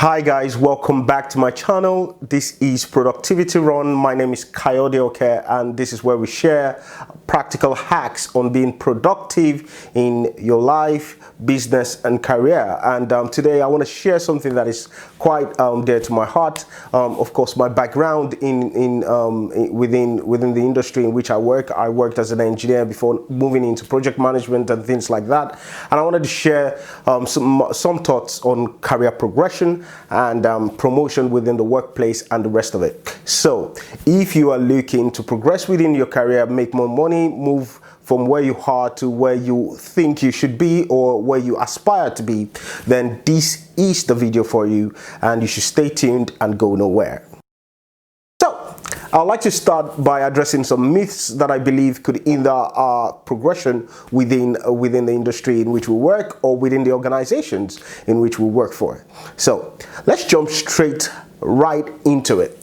Hi guys, welcome back to my channel. This is Productivity Run. My name is Kayode Oke, and this is where we share practical hacks on being productive in your life, business and career. And today I want to share something that is quite dear to my heart. Of course, my background within the industry in which I worked as an engineer before moving into project management and things like that. And I wanted to share some thoughts on career progression and promotion within the workplace and the rest of it. So if you are looking to progress within your career, make more money, move from where you are to where you think you should be or where you aspire to be, then this is the video for you, and you should stay tuned and go nowhere. So I'd like to start by addressing some myths that I believe could hinder our progression within the industry in which we work or within the organizations in which we work for. So let's jump straight right into it.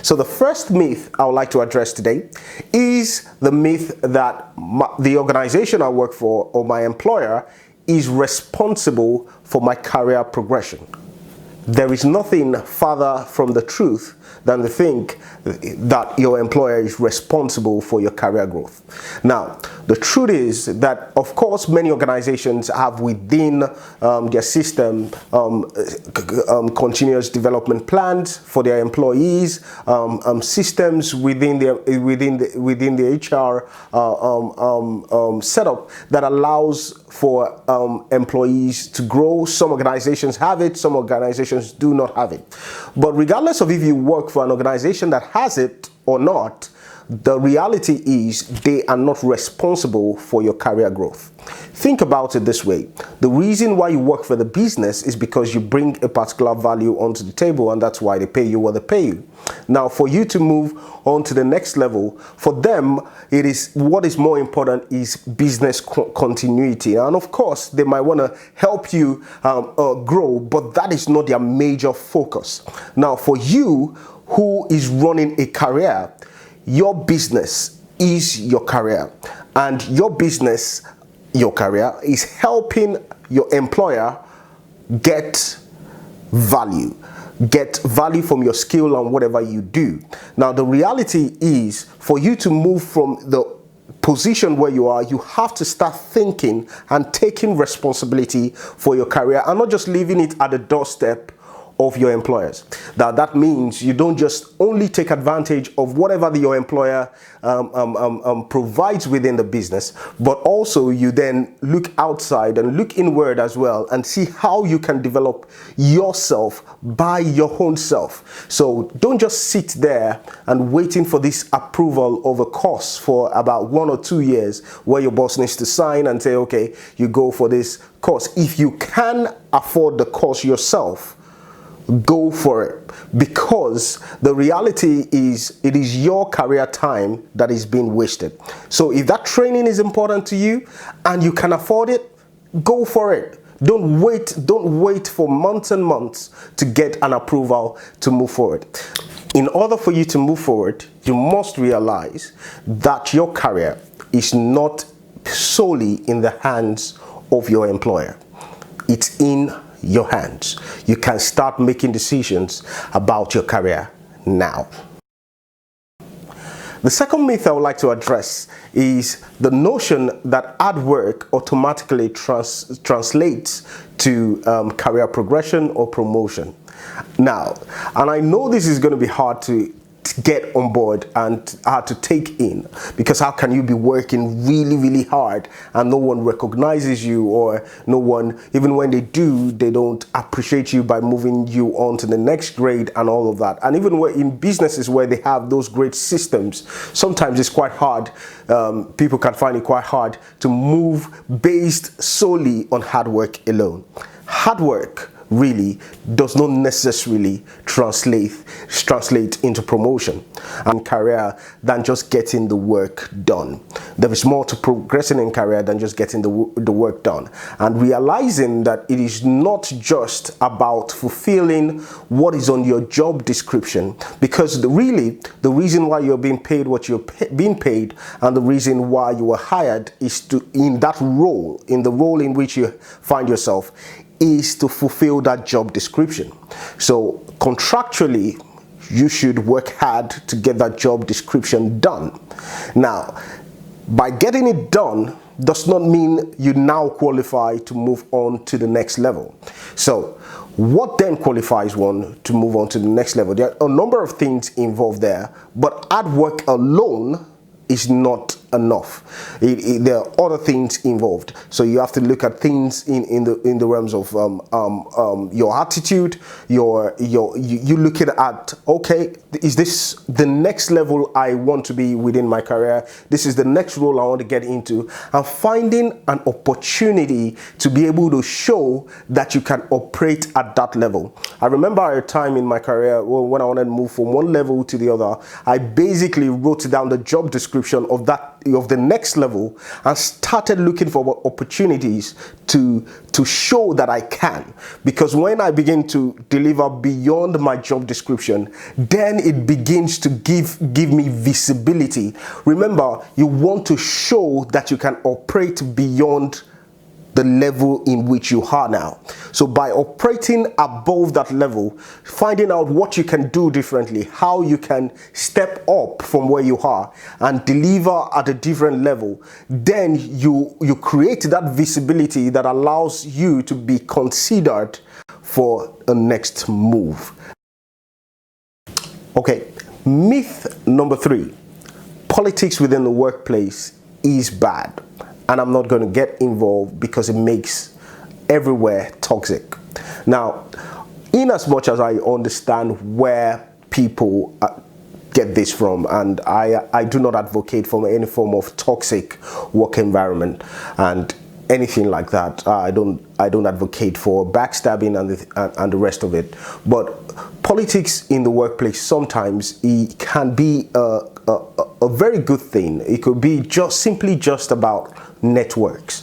So the first myth I would like to address today is the myth that the organization I work for or my employer is responsible for my career progression. There is nothing farther from the truth than to think that your employer is responsible for your career growth. Now, the truth is that, of course, many organizations have within their system continuous development plans for their employees, systems within the HR setup that allows for employees to grow. Some organizations have it, some organizations do not have it. But regardless of if you work for an organization that has it or not, the reality is they are not responsible for your career growth. Think about it this way. The reason why you work for the business is because you bring a particular value onto the table, and that's why they pay you what they pay you. Now, for you to move on to the next level, for them, it is what is more important is business continuity. And of course, they might want to help you grow, but that is not their major focus. Now, for you who is running a career, your business is your career, and your business, your career, is helping your employer get value from your skill and whatever you do. Now, the reality is, for you to move from the position where you are, you have to start thinking and taking responsibility for your career and not just leaving it at the doorstep of your employers. Now, that means you don't just only take advantage of whatever your employer provides within the business, but also you then look outside and look inward as well and see how you can develop yourself by your own self. So don't just sit there and waiting for this approval of a course for about 1 or 2 years where your boss needs to sign and say, okay, you go for this course. If you can afford the course yourself, go for it, because the reality is it is your career time that is being wasted. So if that training is important to you and you can afford it, go for it. Don't wait for months and months to get an approval to move forward. In order for you to move forward, you must realize that your career is not solely in the hands of your employer. It's in your hands. You can start making decisions about your career now. The second myth I would like to address is the notion that hard work automatically translates to career progression or promotion. Now, and I know this is going to be hard to get on board and hard to take in, because how can you be working really hard and no one recognizes you, or no one, even when they do, they don't appreciate you by moving you on to the next grade and all of that. And even in businesses where they have those great systems, sometimes it's quite hard. People can find it quite hard to move based solely on hard work alone. Hard work really does not necessarily translate into promotion and career than just getting the work done. There is more to progressing in career than just getting the work done, and realizing that it is not just about fulfilling what is on your job description, because the reason why you're being paid what you're being paid, and the reason why you were hired is in the role in which you find yourself, is to fulfill that job description. So contractually, you should work hard to get that job description done. Now, by getting it done does not mean you now qualify to move on to the next level. So what then qualifies one to move on to the next level? There are a number of things involved there, but hard work alone is not enough. There are other things involved. So you have to look at things in the realms of your attitude. You looking at, okay, is this the next level I want to be within my career? This is the next role I want to get into, and finding an opportunity to be able to show that you can operate at that level. I remember a time in my career when I wanted to move from one level to the other. I basically wrote down the job description of the next level and started looking for opportunities to show that I can, because when I begin to deliver beyond my job description, then it begins to give me visibility. Remember, you want to show that you can operate beyond the level in which you are now. So by operating above that level, finding out what you can do differently, how you can step up from where you are and deliver at a different level, then you create that visibility that allows you to be considered for a next move. Okay, myth number 3, politics within the workplace is bad. And I'm not going to get involved because it makes everywhere toxic. Now, in as much as I understand where people get this from, and I do not advocate for any form of toxic work environment and anything like that. I don't advocate for backstabbing and the rest of it. But politics in the workplace, sometimes it can be a very good thing. It could be simply about networks,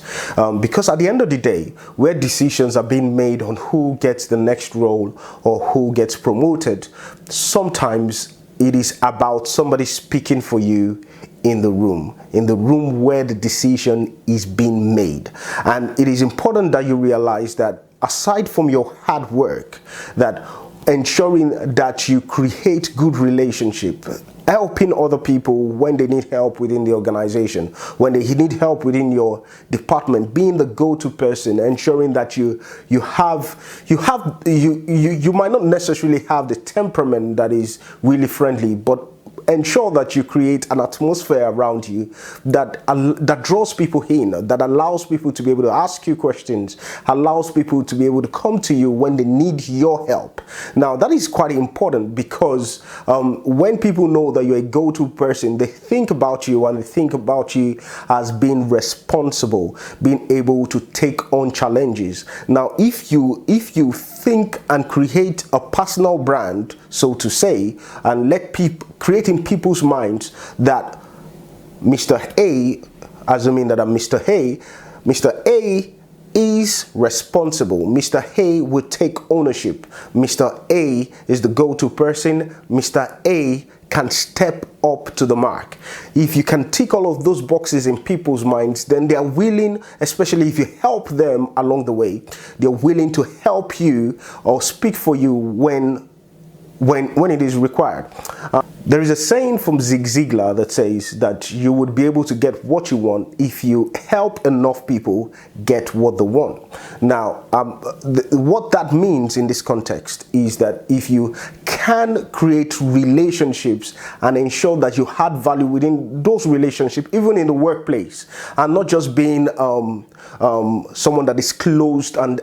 because at the end of the day, where decisions are being made on who gets the next role or who gets promoted, sometimes it is about somebody speaking for you in the room where the decision is being made. And it is important that you realize that aside from your hard work, that ensuring that you create good relationship, helping other people when they need help within the organization, when they need help within your department, being the go-to person, ensuring that you might not necessarily have the temperament that is really friendly, but ensure that you create an atmosphere around you that draws people in, that allows people to be able to ask you questions, allows people to be able to come to you when they need your help. Now, that is quite important, because when people know that you're a go-to person, they think about you, and they think about you as being responsible, being able to take on challenges. Now, if you think and create a personal brand, so to say, and create in people's minds that Mr. A, assuming that I'm Mr. A is responsible, Mr. A would take ownership, Mr. A is the go-to person, Mr. A can step up to the mark. If you can tick all of those boxes in people's minds, then they are willing, especially if you help them along the way, they're willing to help you or speak for you when it is required. There is a saying from Zig Ziglar that says that you would be able to get what you want if you help enough people get what they want. Now, what that means in this context is that if you can create relationships and ensure that you add value within those relationships, even in the workplace, and not just being someone that is closed and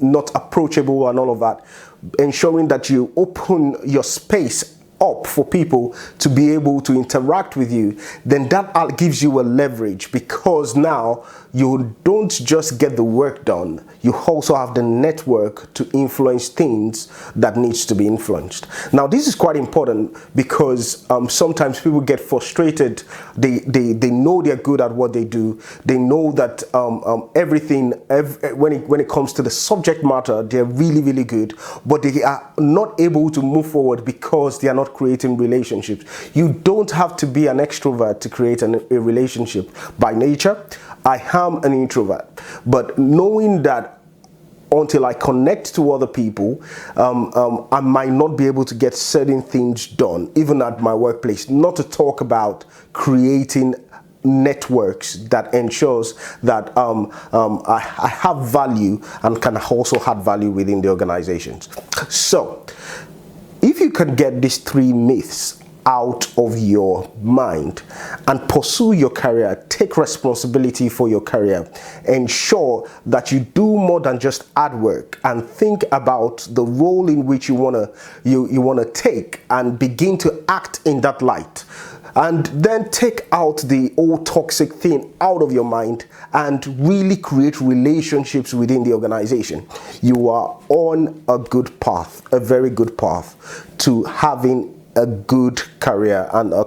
not approachable and all of that, ensuring that you open your space up for people to be able to interact with you, then that gives you a leverage, because now you don't just get the work done, you also have the network to influence things that needs to be influenced. Now, this is quite important, because sometimes people get frustrated. They know they're good at what they do. They know that when it comes to the subject matter, they're really, really good, but they are not able to move forward because they are not creating relationships. You don't have to be an extrovert to create a relationship by nature. I am an introvert, but knowing that until I connect to other people, I might not be able to get certain things done, even at my workplace. Not to talk about creating networks that ensures that I have value and can also add value within the organizations. So, if you can get these 3 myths out of your mind and pursue your career, take responsibility for your career, ensure that you do more than just add work, and think about the role in which you want to take and begin to act in that light, and then take out the old toxic thing out of your mind and really create relationships within the organization. You are on a good path, a very good path to having a good career and a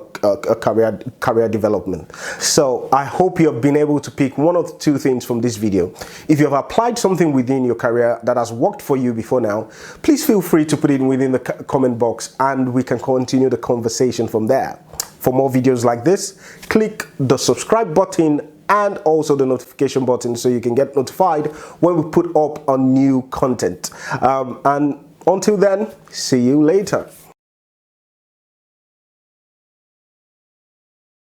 career development. So I hope you have been able to pick 1 or 2 things from this video. If you have applied something within your career that has worked for you before now, please feel free to put it within the comment box and we can continue the conversation from there. For more videos like this, click the subscribe button and also the notification button so you can get notified when we put up a new content. And until then, see you later.